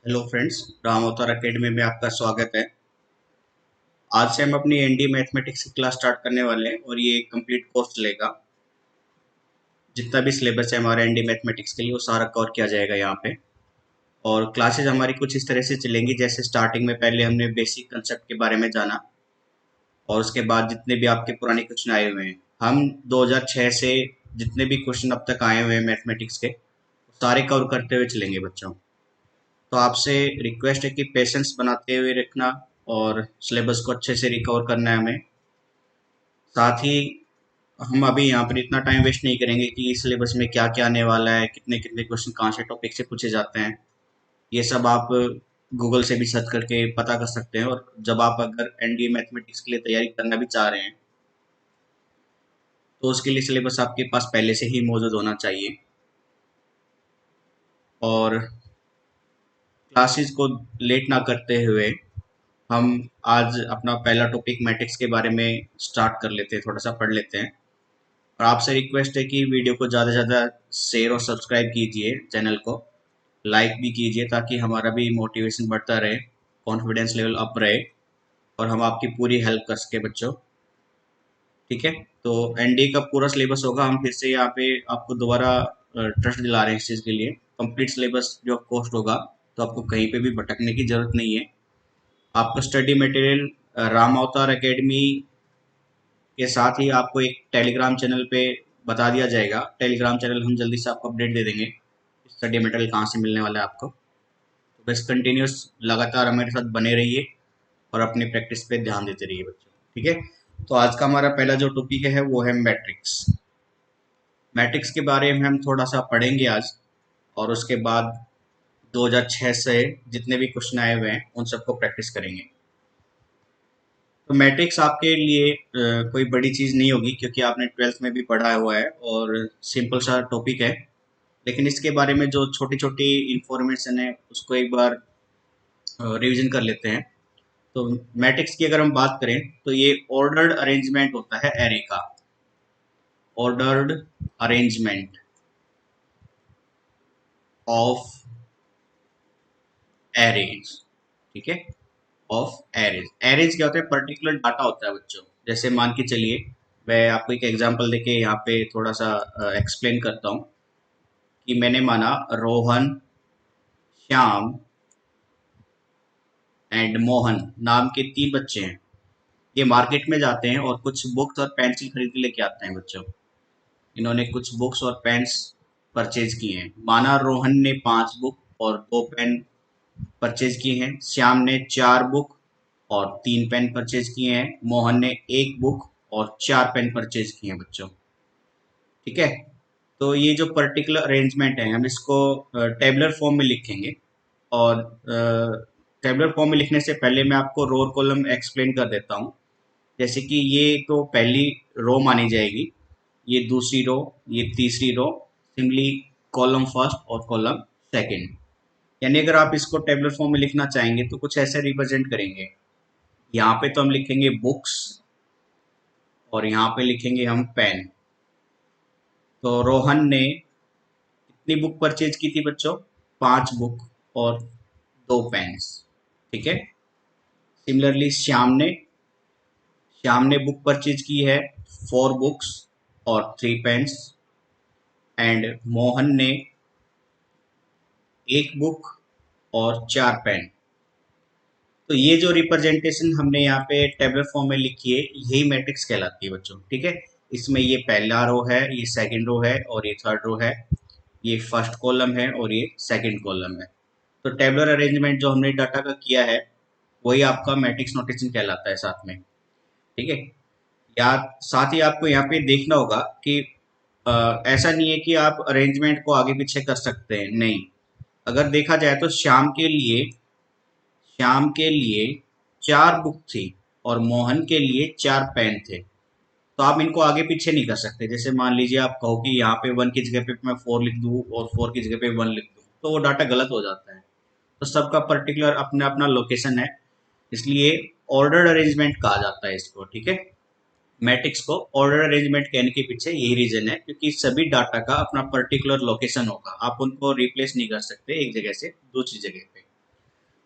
Hello friends, Ram अवतार academy में आपका स्वागत है। आज से हम अपनी एनडी मैथमेटिक्स की क्लास स्टार्ट करने वाले हैं और ये कंप्लीट कोर्स चलेगा। जितना भी सिलेबस है हमारे एनडी मैथमेटिक्स के लिए वो सारा कवर किया जाएगा यहाँ पे। और क्लासेस हमारी कुछ इस तरह से चलेंगी, जैसे स्टार्टिंग में पहले हमने बेसिक कंसेप्ट के बारे में जाना और उसके बाद जितने भी आपके पुराने क्वेश्चन आए हुए हैं, हम 2006 से जितने भी क्वेश्चन अब तक आए हुए हैं मैथमेटिक्स के सारे कवर करते हुए चलेंगे बच्चों। तो आपसे रिक्वेस्ट है कि पेशेंस बनाते हुए रखना और सिलेबस को अच्छे से रिकवर करना है हमें। साथ ही हम अभी यहाँ पर इतना टाइम वेस्ट नहीं करेंगे कि इस सिलेबस में क्या क्या आने वाला है, कितने कितने क्वेश्चन कहाँ से टॉपिक से पूछे जाते हैं। ये सब आप गूगल से भी सर्च करके पता कर सकते हैं। और जब आप अगर एनडीए मैथमेटिक्स के लिए तैयारी करना भी चाह रहे हैं तो उसके लिए सिलेबस आपके पास पहले से ही मौजूद होना चाहिए। और क्लासेस को लेट ना करते हुए हम आज अपना पहला टॉपिक मैट्रिक्स के बारे में स्टार्ट कर लेते हैं, थोड़ा सा पढ़ लेते हैं। और आपसे रिक्वेस्ट है कि वीडियो को ज़्यादा से ज़्यादा शेयर और सब्सक्राइब कीजिए, चैनल को लाइक भी कीजिए ताकि हमारा भी मोटिवेशन बढ़ता रहे, कॉन्फिडेंस लेवल अप रहे और हम आपकी पूरी हेल्प कर सके बच्चों। ठीक है, तो एनडी का पूरा सिलेबस होगा। हम फिर से यहाँ पे आपको दोबारा ट्रस्ट दिला रहे हैं इस चीज़ के लिए। कंप्लीट सिलेबस जो पोस्ट होगा तो आपको कहीं पे भी भटकने की ज़रूरत नहीं है। आपका स्टडी मटेरियल राम अवतार एकेडमी के साथ ही आपको एक टेलीग्राम चैनल पे बता दिया जाएगा। टेलीग्राम चैनल हम जल्दी से आपको अपडेट दे देंगे स्टडी मटेरियल कहाँ से मिलने वाला है आपको। तो बस कंटिन्यूस लगातार हमारे साथ बने रहिए और अपनी प्रैक्टिस पे ध्यान देते रहिए बच्चों। ठीक है, तो आज का हमारा पहला जो टॉपिक है वो है मैट्रिक्स। मैट्रिक्स के बारे में हम थोड़ा सा पढ़ेंगे आज और उसके बाद 2006 से जितने भी क्वेश्चन आए हुए हैं उन सबको प्रैक्टिस करेंगे। तो मैट्रिक्स आपके लिए कोई बड़ी चीज़ नहीं होगी क्योंकि आपने ट्वेल्थ में भी पढ़ा हुआ है और सिंपल सा टॉपिक है। लेकिन इसके बारे में जो छोटी छोटी इंफॉर्मेशन है उसको एक बार रिवीजन कर लेते हैं। तो मैट्रिक्स की अगर हम बात करें तो ये ऑर्डर्ड अरेंजमेंट होता है एरे का। Ordered arrangement of arrays. ठीक है, ऑफ एरेज। एरेज क्या होता है? पर्टिकुलर डाटा होता है बच्चों। जैसे मान के चलिए, मैं आपको एक एग्जांपल देके यहाँ पे थोड़ा सा एक्सप्लेन करता हूँ कि मैंने माना रोहन, श्याम एंड मोहन नाम के 3 बच्चे हैं। ये मार्केट में जाते हैं और कुछ बुक्स और पेंसिल खरीद के लेके आते हैं बच्चों। इन्होंने कुछ बुक्स और पेन्स परचेज किए हैं। माना रोहन ने 5 बुक और 2 पेन परचेज किए हैं। श्याम ने 4 बुक और 3 पेन परचेज किए हैं। मोहन ने 1 बुक और 4 पेन परचेज किए हैं बच्चों। ठीक है, तो ये जो पर्टिकुलर अरेंजमेंट है हम इसको टेबलर फॉर्म में लिखेंगे। और टेबलर फॉर्म में लिखने से पहले मैं आपको रो और कॉलम एक्सप्लेन कर देता हूँ। जैसे कि ये तो पहली रो मानी जाएगी, ये दूसरी रो, ये तीसरी रो, सिमिलरली कॉलम फर्स्ट और कॉलम सेकंड। यानी अगर आप इसको टेबलर फॉर्म में लिखना चाहेंगे तो कुछ ऐसे रिप्रेजेंट करेंगे। यहाँ पे तो हम लिखेंगे बुक्स और यहाँ पे लिखेंगे हम पेन। तो रोहन ने कितनी बुक परचेज की थी बच्चों? 5 बुक और 2 पेन्स। ठीक है, सिमिलरली श्याम ने बुक परचेज की है 4 बुक्स और 3 पेन्स। एंड मोहन ने 1 बुक और 4 पेन। तो ये जो रिप्रेजेंटेशन हमने यहाँ पे टेबलर फॉर्म में लिखी है यही मैट्रिक्स कहलाती है बच्चों। ठीक है, इसमें ये पहला रो है, ये सेकंड रो है और ये थर्ड रो है, ये फर्स्ट कॉलम है और ये सेकंड कॉलम है। तो टेबलर अरेंजमेंट जो हमने डाटा का किया है वही आपका मैट्रिक्स नोटेशन कहलाता है साथ में। ठीक है, या साथ ही आपको यहाँ पे देखना होगा कि ऐसा नहीं है कि आप अरेंजमेंट को आगे पीछे कर सकते हैं, नहीं। अगर देखा जाए तो श्याम के लिए 4 बुक थी और मोहन के लिए 4 पेन थे। तो आप इनको आगे पीछे नहीं कर सकते। जैसे मान लीजिए आप कहो कि यहाँ पे 1 की जगह पे मैं 4 लिख दूँ और 4 की जगह पे 1 लिख दूँ तो वो डाटा गलत हो जाता है। तो सबका पर्टिकुलर अपना अपना लोकेशन है, इसलिए ऑर्डर्ड अरेंजमेंट कहा जाता है इसको। ठीक है, मैट्रिक्स को ऑर्डर अरेंजमेंट कहने के पीछे यही रीजन है क्योंकि सभी डाटा का अपना पर्टिकुलर लोकेशन होगा। आप उनको रिप्लेस नहीं कर सकते एक जगह से दूसरी जगह पे।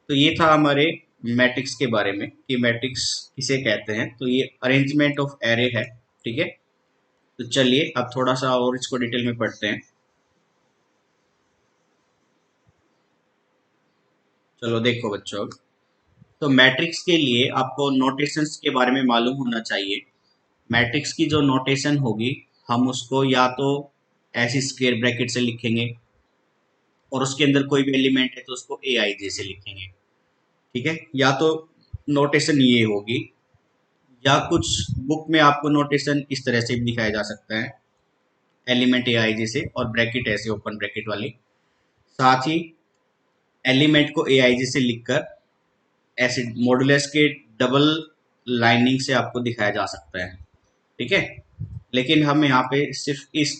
तो ये था हमारे मैट्रिक्स के बारे में कि मैट्रिक्स किसे कहते हैं। तो ये अरेंजमेंट ऑफ एरे है, ठीक है। तो चलिए अब थोड़ा सा और इसको डिटेल में पढ़ते हैं। चलो देखो बच्चों, तो मैट्रिक्स के लिए आपको नोटेशंस के बारे में मालूम होना चाहिए। मैट्रिक्स की जो नोटेशन होगी, हम उसको या तो ऐसी स्क्वायर ब्रैकेट से लिखेंगे, और उसके अंदर कोई भी एलिमेंट है तो उसको ए आई जे से लिखेंगे, ठीक है। या तो नोटेशन ये होगी, या कुछ बुक में आपको नोटेशन इस तरह से भी दिखाया जा सकता है, एलिमेंट ए आई जे से और ब्रैकेट ऐसे ओपन ब्रैकेट वाली। साथ ही एलिमेंट को ए आई जे से लिखकर ऐसे मॉडुलस के डबल लाइनिंग से आपको दिखाया जा सकता है, ठीक है। लेकिन हम यहाँ पे सिर्फ इस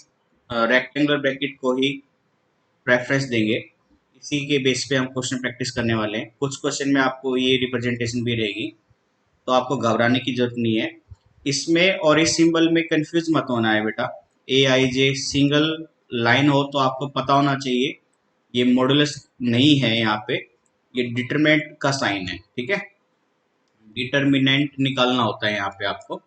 रेक्टेंगुलर ब्रैकेट को ही प्रेफरेंस देंगे। इसी के बेस पे हम क्वेश्चन प्रैक्टिस करने वाले हैं। कुछ क्वेश्चन में आपको ये रिप्रेजेंटेशन भी रहेगी, तो आपको घबराने की जरूरत नहीं है। इसमें और इस सिंबल में कंफ्यूज मत होना है बेटा। ए आई जे सिंगल लाइन हो तो आपको पता होना चाहिए ये मॉडुलस नहीं है, यहाँ पे ये डिटरमिनेंट का साइन है, ठीक है। डिटरमिनेंट निकालना होता है यहाँ पे आपको।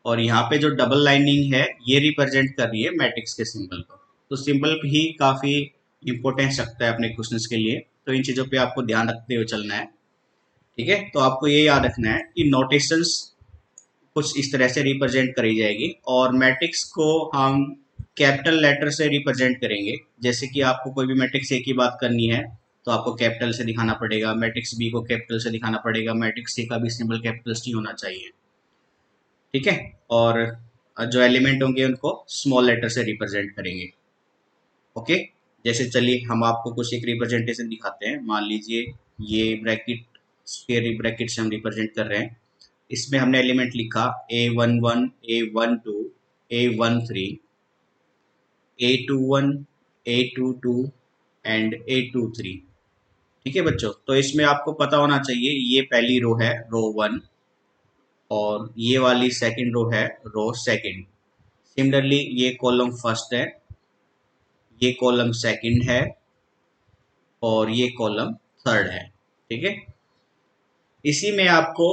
और यहाँ पे जो डबल लाइनिंग है ये रिप्रेजेंट कर रही है मैट्रिक्स के सिंबल को। तो सिंबल ही काफी इंपॉर्टेंस रखता है अपने क्वेश्चंस के लिए, तो इन चीजों पे आपको ध्यान रखते हुए चलना है, ठीक है। तो आपको ये याद रखना है कि नोटेशंस कुछ इस तरह से रिप्रेजेंट करी जाएगी, और मैट्रिक्स को हम कैपिटल लेटर से रिप्रेजेंट करेंगे। जैसे कि आपको कोई भी मैट्रिक्स ए की बात करनी है तो आपको कैपिटल से दिखाना पड़ेगा, मैट्रिक्स बी को कैपिटल से दिखाना पड़ेगा, मैट्रिक्स सी का भी सिंबल कैपिटल सी होना चाहिए, ठीक है। और जो एलिमेंट होंगे उनको स्मॉल लेटर से रिप्रेजेंट करेंगे, ओके। जैसे चलिए हम आपको कुछ एक रिप्रेजेंटेशन दिखाते हैं। मान लीजिए ये ब्रैकेट, स्क्वायर ब्रैकेट से हम रिप्रेजेंट कर रहे हैं। इसमें हमने एलिमेंट लिखा A11, A12, A13, A21, A22 and A23, ठीक है बच्चों। तो इसमें आपको पता होना चाहिए ये पहली रो है, रो 1, और ये वाली सेकंड रो है, रो सेकंड। सिमिलरली ये कॉलम फर्स्ट है, ये कॉलम सेकंड है, और ये कॉलम थर्ड है, ठीक है। इसी में आपको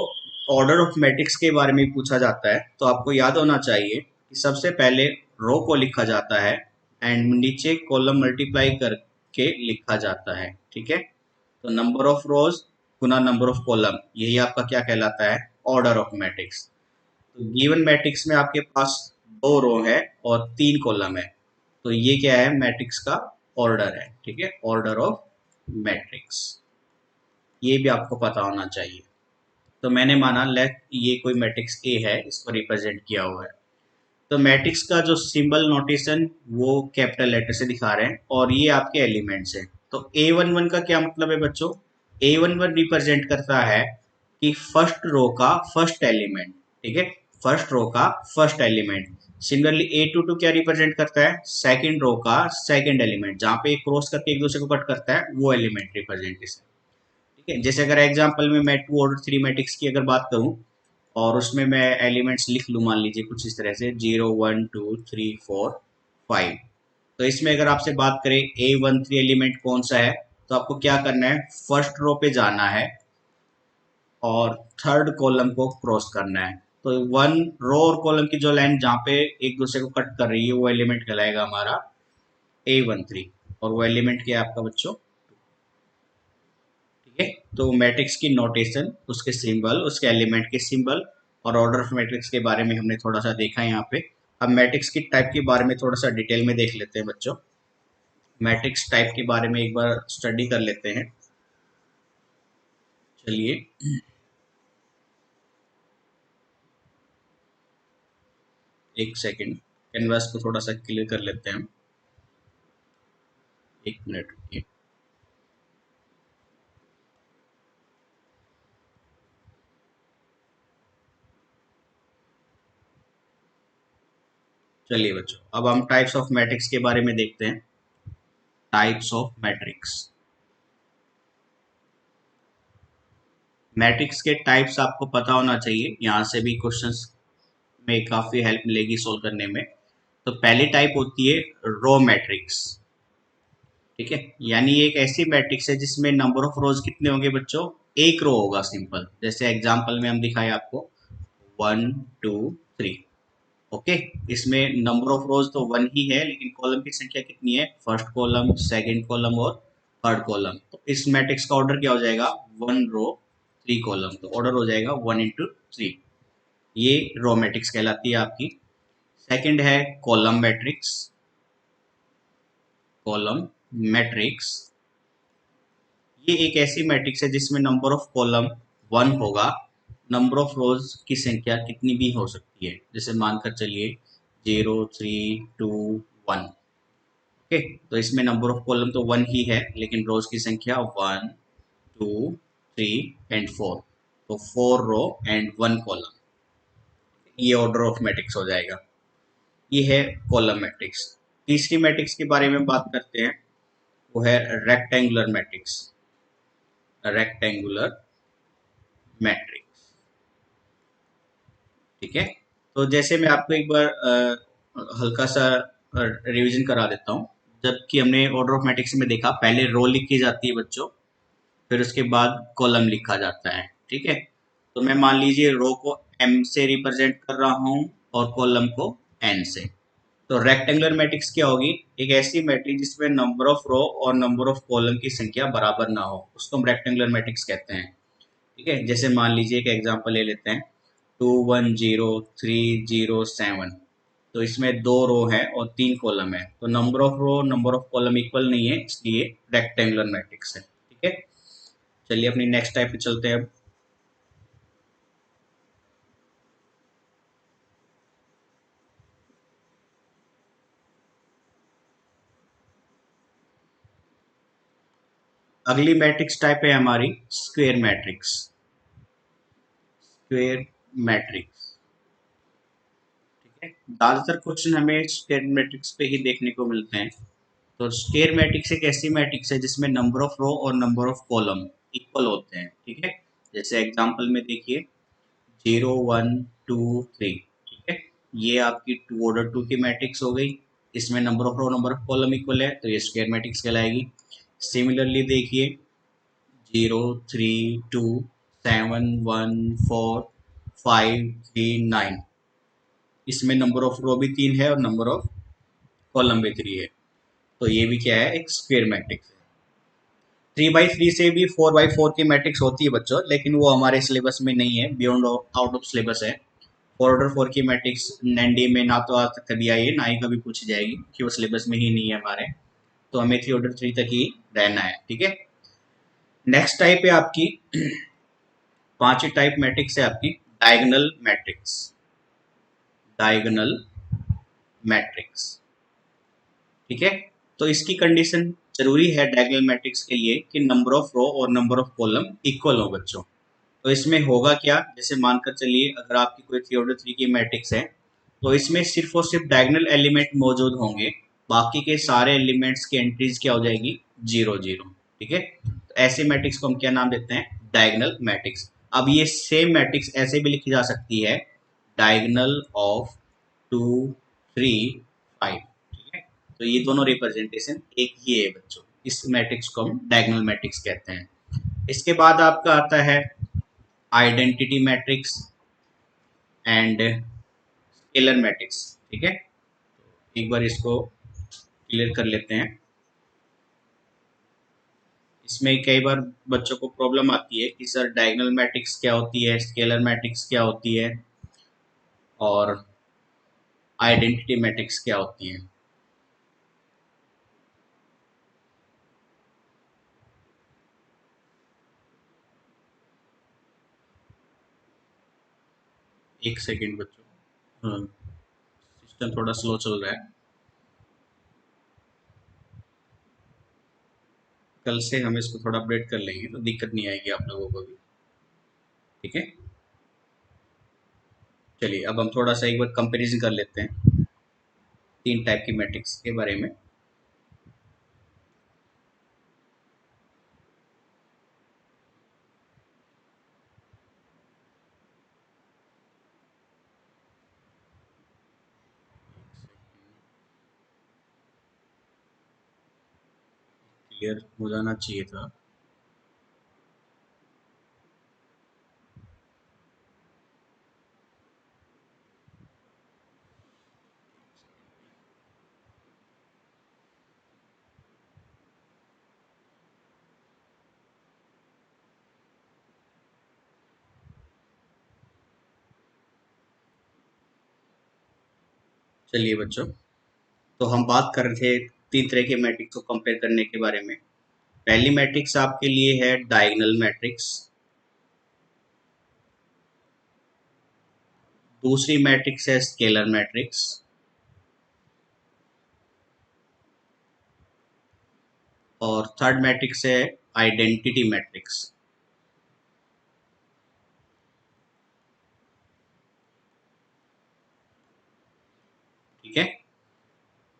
ऑर्डर ऑफ मैट्रिक्स के बारे में पूछा जाता है, तो आपको याद होना चाहिए कि सबसे पहले रो को लिखा जाता है एंड नीचे कॉलम मल्टीप्लाई करके लिखा जाता है, ठीक है। तो number of rose Guna number of column, यही आपका क्या कहलाता है, ऑर्डर ऑफ मैट्रिक्स। तो गिवन मैट्रिक्स में आपके पास 2 रो है और 3 कॉलम है, तो ये क्या है, मैट्रिक्स का ऑर्डर है, ठीक है, ऑर्डर ऑफ मैट्रिक्स। ये भी आपको पता होना चाहिए। तो मैंने माना लेट ये कोई मैट्रिक्स ए है, इसको रिप्रेजेंट किया हुआ है। तो मैट्रिक्स का जो सिंबल नोटेशन वो कैपिटल लेटर से दिखा रहे हैं, और ये आपके एलिमेंट्स हैं। तो A11 का क्या मतलब है बच्चों, A11 रिप्रेजेंट करता है कि फर्स्ट रो का फर्स्ट एलिमेंट, ठीक है, फर्स्ट रो का फर्स्ट एलिमेंट। सिमिलरली A22 क्या रिप्रेजेंट करता है, सेकंड रो का सेकंड एलिमेंट, जहां पे क्रॉस करके एक दूसरे को कट करता है वो एलिमेंट रिप्रेजेंटेशन, ठीक है। जैसे अगर एग्जांपल में मैं 2 और 3 मैट्रिक्स की अगर बात करूं, और उसमें मैं एलिमेंट्स लिख लूं, मान लीजिए कुछ इस तरह से 0 1 2 3 4 5। तो इसमें अगर आपसे बात करें A13 एलिमेंट कौन सा है, तो आपको क्या करना है, फर्स्ट रो पे जाना है और थर्ड कॉलम को क्रॉस करना है। तो वन रो और कॉलम की जो लाइन जहाँ पे एक दूसरे को कट कर रही है वो एलिमेंट कहलाएगा हमारा A13, और वो एलिमेंट क्या है आपका बच्चों, ठीक है। तो मैट्रिक्स की नोटेशन, उसके सिंबल, उसके एलिमेंट के सिंबल, और ऑर्डर ऑफ मैट्रिक्स के बारे में हमने थोड़ा सा देखा है यहाँ पे। अब मैट्रिक्स की टाइप के बारे में थोड़ा सा डिटेल में देख लेते हैं बच्चों। मैट्रिक्स टाइप के बारे में एक बार स्टडी कर लेते हैं, चलिए। एक सेकेंड, कैनवास को थोड़ा सा क्लियर कर लेते हैं हम, एक मिनट रुकिए। चलिए बच्चों, अब हम टाइप्स ऑफ मैट्रिक्स के बारे में देखते हैं। टाइप्स ऑफ मैट्रिक्स, मैट्रिक्स के टाइप्स आपको पता होना चाहिए, यहाँ से भी क्वेश्चंस में काफी हेल्प मिलेगी सोल्व करने में। तो पहली टाइप होती है रो मैट्रिक्स, ठीक है, यानी ये एक ऐसी मैट्रिक्स है जिसमें नंबर ऑफ रोज कितने होंगे बच्चों, एक रो होगा सिंपल, जैसे एग्जांपल में हम दिखाए आपको 1 2 3। ओके, इसमें नंबर ऑफ रोज तो वन ही है, लेकिन कॉलम की संख्या कितनी है, फर्स्ट कॉलम, सेकंड कॉलम और थर्ड कॉलम। तो इस मैट्रिक्स का ऑर्डर क्या हो जाएगा, 1 रो 3 कॉलम, तो ऑर्डर हो जाएगा 1 into 3। ये रो मैट्रिक्स कहलाती है आपकी। सेकंड है कॉलम मैट्रिक्स। कॉलम मैट्रिक्स ये एक ऐसी मैट्रिक्स है जिसमें नंबर ऑफ कॉलम 1 होगा, नंबर ऑफ रोज की संख्या कितनी भी हो सकती है, जैसे मानकर चलिए 0 3 2 1। ओके, तो इसमें नंबर ऑफ कॉलम तो 1 ही है, लेकिन रोज की संख्या 1 2 3 एंड 4, तो 4 रो एंड 1 कॉलम। ये ऑर्डर ऑफ मैट्रिक्स हो जाएगा। ये है कॉलम मैट्रिक्स। तीसरी मैट्रिक्स के बारे में बात करते हैं, वो है रेक्टेंगुलर मैट्रिक्स। रेक्टेंगुलर मैट्रिक्स, ठीक है। तो जैसे मैं आपको एक बार हल्का सा रिवीजन करा देता हूँ। जबकि हमने ऑर्डर ऑफ मैट्रिक्स में देखा, पहले रो लिखी जाती है बच्चों, फिर उसके बाद कॉलम लिखा जाता है, ठीक है। तो मैं मान लीजिए रो को एम से रिप्रेजेंट कर रहा हूँ और कॉलम को एन से। तो रेक्टेंगुलर मैट्रिक्स क्या होगी, एक ऐसी मैट्रिक्स जिसमें नंबर ऑफ रो और नंबर ऑफ कॉलम की संख्या बराबर ना हो, उसको हम रेक्टेंगुलर मैट्रिक्स कहते हैं। ठीक है, जैसे मान लीजिए एक एग्जांपल ले लेते हैं, 2 1 0 3 0 7। तो इसमें 2 रो है और 3 कॉलम है, तो number of row number of column equal नहीं है, इसलिए रेक्टेंगुलर मैट्रिक्स है। ठीक है, चलिए अपनी नेक्स्ट टाइप पे चलते हैं अब। अगली मैट्रिक्स टाइप है हमारी स्क्वेयर मैट्रिक्स। स्क्वेयर मैट्रिक्स, ठीक है। ज्यादातर क्वेश्चन हमें स्क्वेयर मैट्रिक्स पे ही देखने को मिलते हैं। तो स्क्वेयर मैट्रिक्स एक ऐसी मैट्रिक्स है जिसमें नंबर ऑफ रो और नंबर ऑफ कॉलम इक्वल होते हैं, ठीक है। जैसे एग्जांपल में देखिए 0 1 2 3, ठीक है। ये आपकी टू ऑर्डर टू की मैट्रिक्स हो गई, इसमें number of row number of column equal है, तो ये स्क्वायर मैट्रिक्स कहलाएगी। सिमिलरली देखिए 0 3 2 7 1 4 5 3 9, इसमें नंबर ऑफ रो भी 3 है और नंबर ऑफ कॉलम भी 3 है, तो ये भी क्या है, एक स्क्वायर मैट्रिक्स है। 3 by 3 से भी 4 by 4 की मैट्रिक्स होती है बच्चों, लेकिन वो हमारे सिलेबस में नहीं है, बियॉन्ड आउट ऑफ सिलेबस है। 4 ऑर्डर 4 की मैट्रिक्स एनडीए में ना तो आज तक कभी आई है, ना ही कभी पूछी जाएगी, क्योंकि वो सिलेबस में ही नहीं है हमारे। तो हमें 3 ऑर्डर 3 तक ही रहना है, ठीक है। नेक्स्ट टाइप है आपकी, पांचवी टाइप मैट्रिक्स है आपकी डायगोनल मैट्रिक्स। डायगोनल मैट्रिक्स, ठीक है। तो इसकी कंडीशन जरूरी है डायगोनल मैट्रिक्स के लिए कि नंबर ऑफ रो और नंबर ऑफ कॉलम इक्वल हो बच्चों। तो इसमें होगा क्या, जैसे मानकर चलिए अगर आपकी कोई 3 ऑर्डर 3 की मैट्रिक्स है, तो इसमें सिर्फ और सिर्फ डायगोनल एलिमेंट मौजूद होंगे, बाकी के सारे एलिमेंट्स की एंट्रीज क्या हो जाएगी, 0 0, ठीक है। तो ऐसे मैट्रिक्स को हम क्या नाम देते हैं, डायगोनल मैट्रिक्स। अब ये सेम मैट्रिक्स ऐसे भी लिखी जा सकती है, डायगोनल ऑफ 2 3 5, ठीक है। तो ये दोनों रिप्रेजेंटेशन एक ही है बच्चों, इस मैट्रिक्स को हम डायगोनल मैट्रिक्स कहते हैं। इसके बाद आपका आता है identity matrix and scalar matrix, ठीक है। एक बार इसको क्लियर कर लेते हैं। इसमें कई बार बच्चों को प्रॉब्लम आती है कि सर डायगोनल मैट्रिक्स क्या होती है, स्केलर मैट्रिक्स क्या होती है, और आइडेंटिटी मैट्रिक्स क्या होती है। एक सेकेंड बच्चों, सिस्टम थोड़ा स्लो चल रहा है। कल से हम इसको थोड़ा अपडेट कर लेंगे तो दिक्कत नहीं आएगी आप लोगों को भी, ठीक है। चलिए अब हम थोड़ा सा एक बार कंपैरिजन कर लेते हैं तीन टाइप की मैट्रिक्स के बारे में। क्लियर हो जाना चाहिए था। चलिए बच्चों, तो हम बात कर रहे थे तीन तरह के मैट्रिक्स को कंपेयर करने के बारे में। पहली मैट्रिक्स आपके लिए है डायगोनल मैट्रिक्स। दूसरी मैट्रिक्स है स्केलर मैट्रिक्स। और थर्ड मैट्रिक्स है आइडेंटिटी मैट्रिक्स। ठीक है,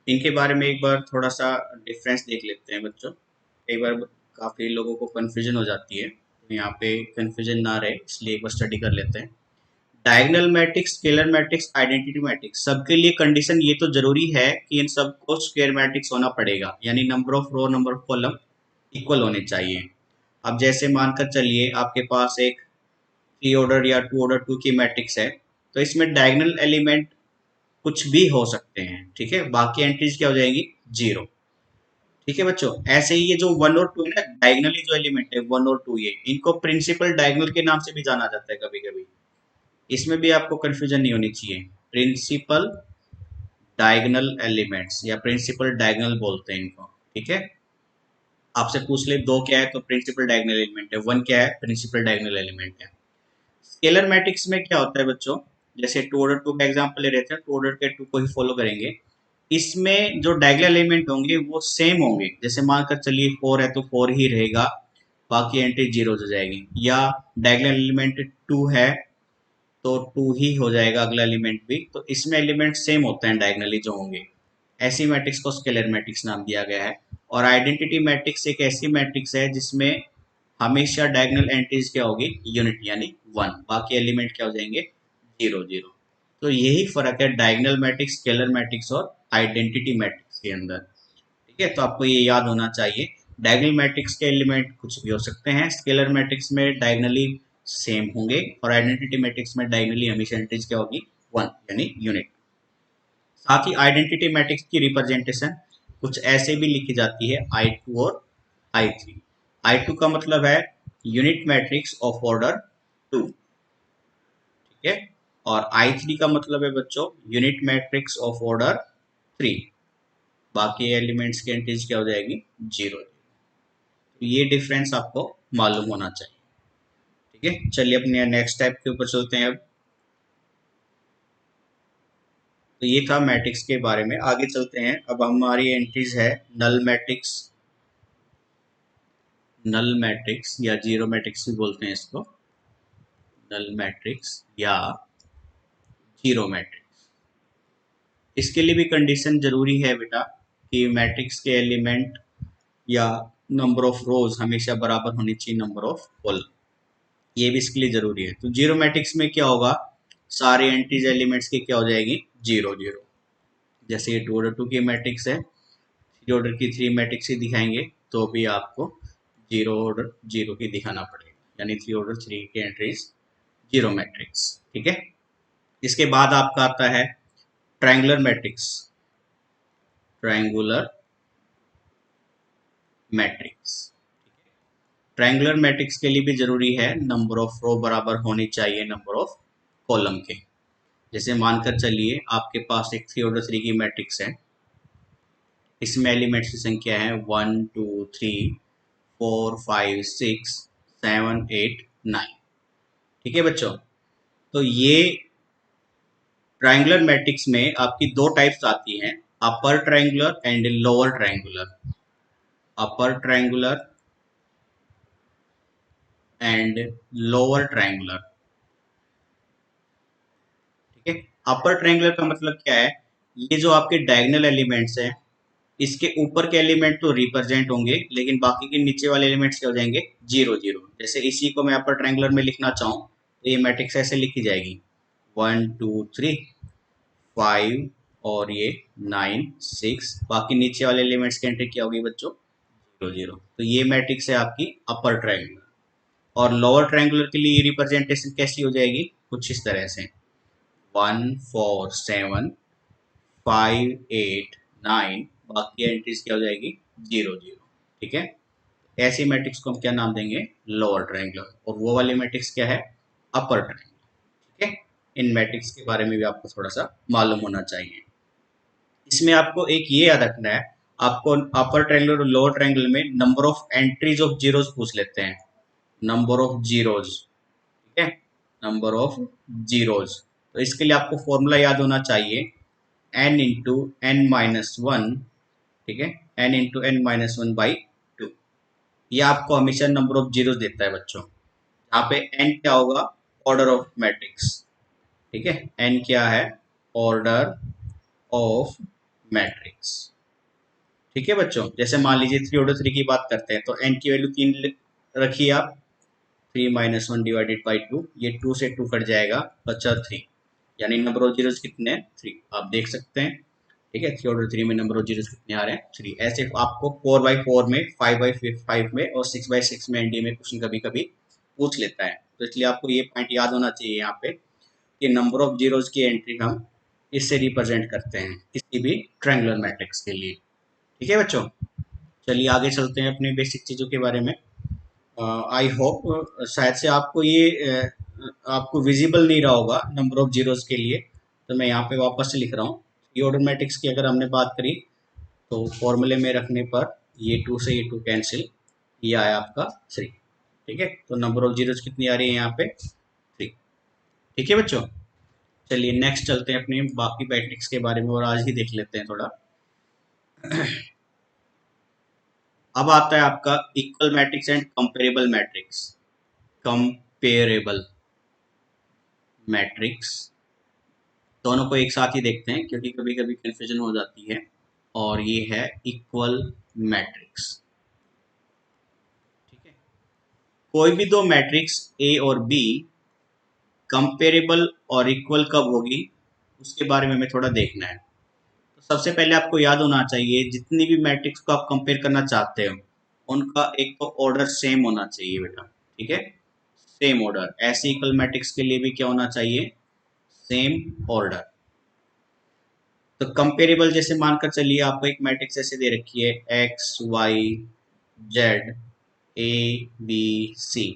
इनके बारे में एक बार थोड़ा सा डिफरेंस देख लेते हैं बच्चों। कई बार काफी लोगों को कंफ्यूजन हो जाती है, तो यहाँ पे कंफ्यूजन ना रहे इसलिए एक बार स्टडी कर लेते हैं। Diagonal matrix, scalar matrix, identity matrix, सबके लिए कंडीशन ये तो जरूरी है कि इन सबको स्क्वायर मैट्रिक्स होना पड़ेगा, यानी number of row number of column equal होने चाहिए। अब जैसे मानकर चलिए आपके पास एक थ्री ऑर्डर या टू ऑर्डर टू की मैट्रिक्स है, तो इसमें डायगोनल एलिमेंट कुछ भी हो सकते हैं। ठीक है, बाकी एंट्रीज क्या हो जाएंगी, जीरो। ठीक है बच्चों, ऐसे ही ये जो वन और टू है ना, डायगोनली जो एलिमेंट है वन और टू, ये इनको प्रिंसिपल डायगोनल के नाम से भी जाना जाता है कभी कभी। इसमें भी आपको कंफ्यूजन नहीं होनी चाहिए। प्रिंसिपल डायगोनल एलिमेंट्स या प्रिंसिपल डायगोनल बोलते हैं इनको। ठीक है, आपसे पूछ ले दो क्या है तो प्रिंसिपल डायगोनल एलिमेंट है, वन क्या है प्रिंसिपल डायगोनल एलिमेंट है। स्केलर मैट्रिक्स में क्या होता है बच्चों, जैसे टू ऑर्डर टू का एग्जांपल ले रहे थे, टू ऑर्डर के टू को ही फॉलो करेंगे। इसमें जो डायगोनल एलिमेंट होंगे वो सेम होंगे। जैसे मानकर चलिए फोर है तो फोर ही रहेगा, बाकी एंट्री जीरो हो जाएगी। या डायगोनल एलिमेंट टू है तो टू ही हो जाएगा अगला एलिमेंट भी। तो इसमें एलिमेंट सेम होते हैं डायगोनली जो होंगे। ऐसी मैट्रिक्स को स्केलर मैट्रिक्स नाम दिया गया है। और आइडेंटिटी मैट्रिक्स एक ऐसी मैट्रिक्स है जिसमें हमेशा डायगोनल एंट्रीज क्या होगी, यूनिट यानी वन, बाकी एलिमेंट क्या हो जाएंगे, जीरो जीरो। तो यही फर्क है डायगोनल मैट्रिक्स, स्केलर मैट्रिक्स और आइडेंटिटी मैट्रिक्स के अंदर। ठीक है, तो आपको ये याद होना चाहिए। डायगोनल मैट्रिक्स के एलिमेंट कुछ भी हो सकते हैं, स्केलर मैट्रिक्स में डायगोनली सेम होंगे, और आइडेंटिटी मैट्रिक्स में डायगोनली हमेशा एंट्रीज क्या होगी, वन यानी यूनिट। साथ ही आइडेंटिटी मैट्रिक्स की रिप्रेजेंटेशन कुछ ऐसे भी लिखी जाती है, आई टू और आई थ्री। आई टू का मतलब है unit matrix of order two. ठीक है, और आई थ्री का मतलब है बच्चों unit matrix of order three. बाकी एलिमेंट्स की एंट्रीज क्या हो जाएगी, जीरो। तो ये डिफरेंस आपको मालूम होना चाहिए। ठीक है, चलिए अपने नेक्स्ट स्टेप के ऊपर चलते हैं अब। तो ये था मैट्रिक्स के बारे में, आगे चलते हैं। अब हमारी एंट्रीज है नल मैट्रिक्स। नल मैट्रिक्स या जीरो मैट्रिक्स भी बोलते हैं इसको, नल मैट्रिक्स या जीरो मैट्रिक्स। इसके लिए भी कंडीशन जरूरी है बेटा कि मैट्रिक्स के एलिमेंट या नंबर ऑफ रोज हमेशा बराबर होनी चाहिए नंबर ऑफ कॉलम। ये भी इसके लिए जरूरी है। तो जीरो मैट्रिक्स में क्या होगा, सारे एंट्रीज एलिमेंट्स की क्या हो जाएगी, जीरो जीरो। जैसे ये टू ऑर्डर टू की मैट्रिक्स है, थ्री ऑर्डर की थ्री मैट्रिक्स ही दिखाएंगे तो भी आपको जीरो ऑर्डर जीरो की दिखाना पड़ेगा, यानी थ्री ऑर्डर थ्री की एंट्रीज जीरो मैट्रिक्स। ठीक है, इसके बाद आपका आता है triangular matrix. Triangular matrix, triangular matrix के लिए भी जरूरी है नंबर ऑफ रो बराबर होनी चाहिए नंबर ऑफ कॉलम के। जैसे मानकर चलिए आपके पास एक थ्री ऑर्डर थ्री की मैट्रिक्स है, इसमें एलिमेंट्स की संख्या है one two three four five six seven eight nine. ठीक है बच्चों, तो ये ट्रायंगुलर मैट्रिक्स में आपकी दो टाइप्स आती हैं, upper triangular and lower triangular. Upper triangular and lower triangular. ठीक है, अपर ट्रायंगुलर का मतलब क्या है, ये जो आपके डायगोनल एलिमेंट्स हैं इसके ऊपर के एलिमेंट तो रिप्रेजेंट होंगे, लेकिन बाकी के नीचे वाले एलिमेंट्स क्या हो जाएंगे, जीरो जीरो। जैसे इसी को मैं अपर ट्रायंगुलर में लिखना चाहूँ तो ये मैट्रिक्स ऐसे लिखी जाएगी, वन टू थ्री फाइव और ये नाइन सिक्स, बाकी नीचे वाले एलिमेंट्स की एंट्री क्या होगी बच्चों, 0 0। तो ये मैट्रिक्स है आपकी अपर ट्रायंगुलर। और लोअर ट्रायंगुलर के लिए रिप्रेजेंटेशन कैसी हो जाएगी, कुछ इस तरह से 1 4 7 5 8 9, बाकी एंट्रीज क्या हो जाएगी 0 0। ठीक है, ऐसी मैट्रिक्स को हम क्या नाम देंगे, लोअर ट्रायंगुलर। और वो वाली मैट्रिक्स क्या है, अपर ट्रायंगुलर। ठीक है, इन मैट्रिक्स के बारे में भी आपको थोड़ा सा मालूम होना चाहिए। इसमें आपको एक ये याद रखना है, आपको अपर ट्रायंगुलर और लोअर ट्रायंगुलर में number of entries of zeros पूछ लेते हैं, नंबर ऑफ जीरोस। ठीक है, नंबर ऑफ जीरोस। तो इसके लिए आपको फॉर्मूला याद होना चाहिए, n into n minus one. ठीक है, n into n minus one by two. ये आपको हमेशा नंबर ऑफ जीरोस देता है बच्चों। यहाँ पे n क्या होगा, ऑर्डर ऑफ मैट्रिक्स। ठीक है, n क्या है, ऑर्डर ऑफ मैट्रिक्स। ठीक है बच्चों, जैसे मान लीजिए 3 ऑर्डर 3 की बात करते हैं, तो n की वैल्यू 3 रखिए आप, 3 minus one divided by two, ये 2 से 2 कट जाएगा, बचा 3। यानी नंबर ऑफ जीरोस कितने हैं, 3, आप देख सकते हैं। ठीक है, 3 ऑर्डर 3 में नंबर ऑफ जीरोस कितने आ रहे हैं, 3। ऐसे आपको 4/4 में, 5/5 में और 6/6 में एनडीए में क्वेश्चन कभी कभी पूछ लेता है। तो इसलिए आपको ये पॉइंट याद होना चाहिए यहाँ पे कि नंबर ऑफ जीरोस की एंट्री हम इससे रिप्रेजेंट करते हैं किसी भी ट्रायंगुलर मैट्रिक्स के लिए। ठीक है बच्चों, चलिए आगे चलते हैं अपनी बेसिक चीज़ों के बारे में। आई होप शायद से आपको ये आपको विजिबल नहीं रहा होगा नंबर ऑफ जीरोस के लिए, तो मैं यहाँ पे वापस से लिख रहा हूँ। ये ऑर्डर मैट्रिक्स की अगर हमने बात करी तो फॉर्मूले में रखने पर ये 2 से ये 2 कैंसिल, ये आया आपका 3। ठीक है, तो नंबर ऑफ जीरोस कितनी आ रही है यहाँ पे, 3। ठीक है बच्चों, चलिए नेक्स्ट चलते हैं अपने बाकी मैट्रिक्स के बारे में और आज ही देख लेते हैं थोड़ा। अब आता है आपका equal matrix and comparable matrix. Comparable matrix दोनों को एक साथ ही देखते हैं क्योंकि कभी कभी कंफ्यूजन हो जाती है। और ये है इक्वल मैट्रिक्स। ठीक है, कोई भी दो मैट्रिक्स ए और बी कंपेरेबल और इक्वल कब होगी, उसके बारे में हमें थोड़ा देखना है। तो सबसे पहले आपको याद होना चाहिए, जितनी भी मैट्रिक्स को आप कंपेयर करना चाहते हो उनका एक तो ऑर्डर सेम होना चाहिए बेटा। ठीक है, सेम ऑर्डर। ऐसे इक्वल मैट्रिक्स के लिए भी क्या होना चाहिए, सेम ऑर्डर। तो कंपेरेबल जैसे मानकर चलिए आपको एक मैट्रिक्स ऐसे दे रखी है x y z a b c,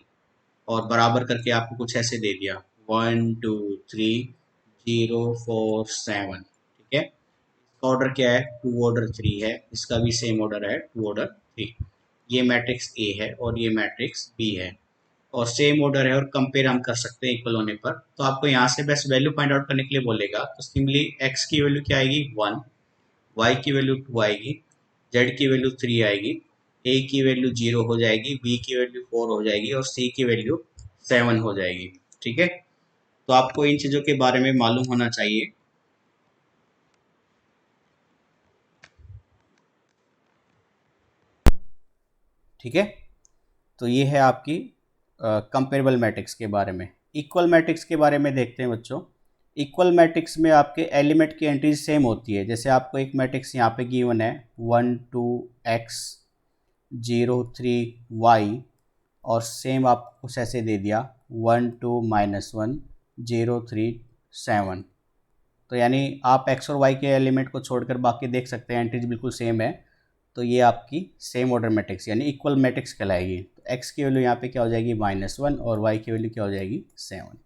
और बराबर करके आपको कुछ ऐसे दे दिया 1 2 3 0 4 7। ठीक है, इसका ऑर्डर क्या है, 2 ऑर्डर 3 है, इसका भी सेम ऑर्डर है 2 ऑर्डर 3। ये मैट्रिक्स ए है और ये मैट्रिक्स बी है और सेम ऑर्डर है और कंपेयर हम कर सकते हैं इक्वल होने पर। तो आपको यहाँ से बस वैल्यू फाइंड आउट करने के लिए बोलेगा, तो सिंपली एक्स की वैल्यू क्या आएगी 1, वाई की वैल्यू 2 आएगी, जेड की वैल्यू 3 आएगी, ए की वैल्यू 0 हो जाएगी, बी की वैल्यू 4 हो जाएगी और सी की वैल्यू 7 हो जाएगी। ठीक है, तो आपको इन चीज़ों के बारे में मालूम होना चाहिए। ठीक है, तो ये है आपकी कंपेरेबल मैट्रिक्स के बारे में। इक्वल मैट्रिक्स के बारे में देखते हैं बच्चों। इक्वल मैट्रिक्स में आपके एलिमेंट की एंट्रीज सेम होती है। जैसे आपको एक मैट्रिक्स यहाँ पे गिवन है 1 2 x 0 3 y, और सेम आपको कुछ ऐसे दे दिया 1 2 -1 0 3 7। तो यानी आप x और y के एलिमेंट को छोड़कर बाकी देख सकते हैं एंट्रीज बिल्कुल सेम है। तो ये आपकी सेम ऑर्डर मैट्रिक्स यानी इक्वल मैट्रिक्स कहलाएगी। तो x की वैल्यू यहाँ पे क्या हो जाएगी -1 और y की वैल्यू क्या हो जाएगी 7।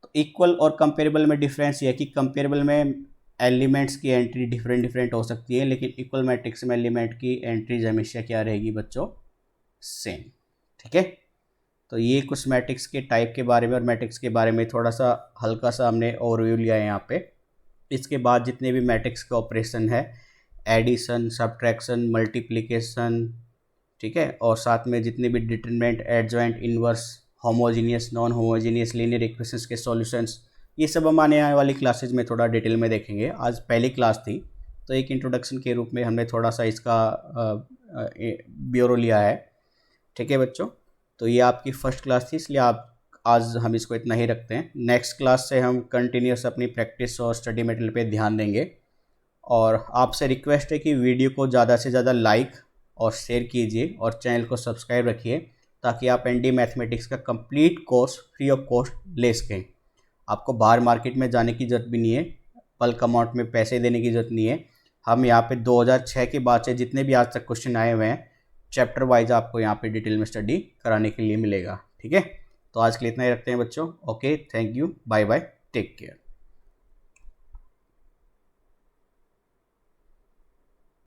तो इक्वल और कंपेरेबल में डिफरेंस ये है कि कंपेरेबल में एलिमेंट्स की एंट्री डिफरेंट डिफरेंट हो सकती है, लेकिन इक्वल मैट्रिक्स में एलिमेंट की एंट्रीज हमेशा क्या रहेगी बच्चों, सेम। ठीक है, तो ये कुछ मैट्रिक्स के टाइप के बारे में और मैट्रिक्स के बारे में थोड़ा सा हल्का सा हमने ओवरव्यू लिया है यहाँ पे। इसके बाद जितने भी मैट्रिक्स के ऑपरेशन है, एडिशन सब्ट्रैक्शन मल्टीप्लिकेशन, ठीक है, और साथ में जितने भी determinant adjoint inverse homogeneous non homogeneous linear equations के सॉल्यूशंस, ये सब हम आने वाली क्लासेज में थोड़ा डिटेल में देखेंगे। आज पहली क्लास थी तो एक इंट्रोडक्शन के रूप में हमने थोड़ा सा इसका ब्यूरो लिया है। ठीक है बच्चों, तो ये आपकी फर्स्ट क्लास थी, इसलिए आप आज हम इसको इतना ही रखते हैं। नेक्स्ट क्लास से हम कंटिन्यूस अपनी प्रैक्टिस और स्टडी मटेरियल पे ध्यान देंगे। और आपसे रिक्वेस्ट है कि वीडियो को ज़्यादा से ज़्यादा लाइक और शेयर कीजिए और चैनल को सब्सक्राइब रखिए ताकि आप एनडी मैथमेटिक्स का complete course free of cost ले सकें। आपको बाहर मार्केट में जाने की ज़रूरत भी नहीं है, बल्क अमाउंट में पैसे देने की ज़रूरत नहीं है। हम यहाँ पे 2006 के बाद से जितने भी आज तक क्वेश्चन आए हुए हैं चैप्टर वाइज आपको यहाँ पे डिटेल में स्टडी कराने के लिए मिलेगा। ठीक है, तो आज के लिए इतना ही रखते हैं बच्चों। Okay, thank you, bye bye, take care.